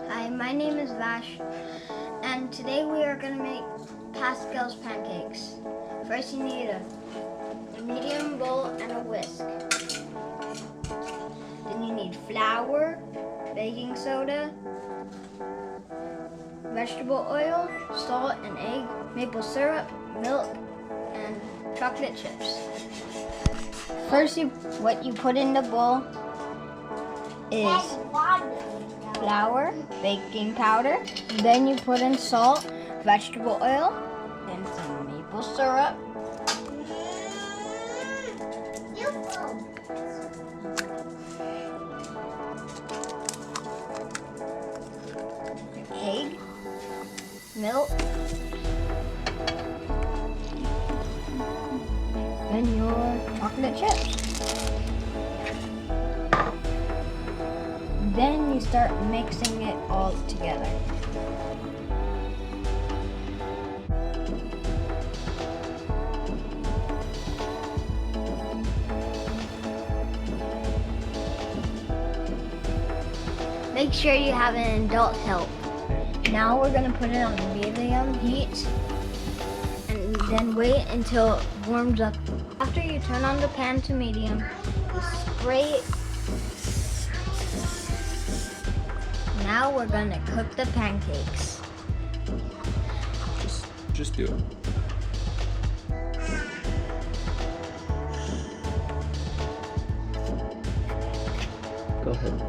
Hi, my name is Vash, and today we are going to make Pascels Pancakes. First you need a medium bowl and a whisk. Then you need flour, baking soda, vegetable oil, salt and egg, maple syrup, milk, and chocolate chips. First, what you put in the bowl is flour, baking powder, then you put in salt, vegetable oil, and some maple syrup. Egg, milk, and your chocolate chips. Then you start mixing it all together. Make sure you have an adult help. Now we're going to put it on medium heat and then wait until it warms up. After you turn on the pan to medium, you spray it. Now we're going to cook the pancakes. Just do it. Go ahead.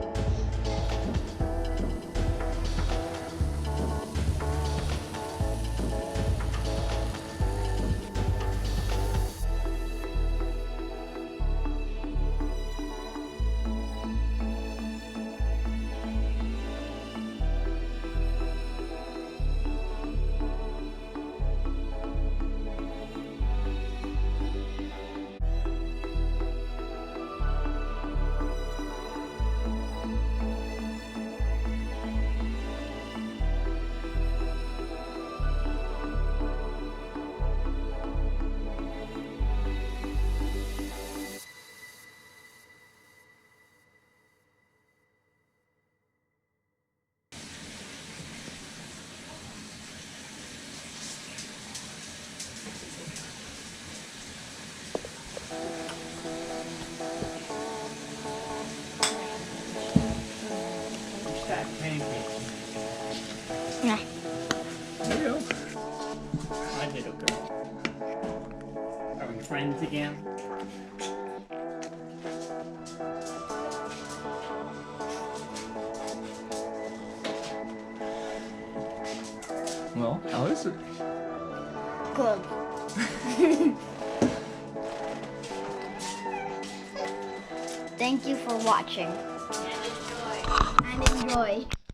Pancakes. Yeah. There you go. I did okay. Are we friends again? Well, how is it? Good. Thank you for watching. And enjoy.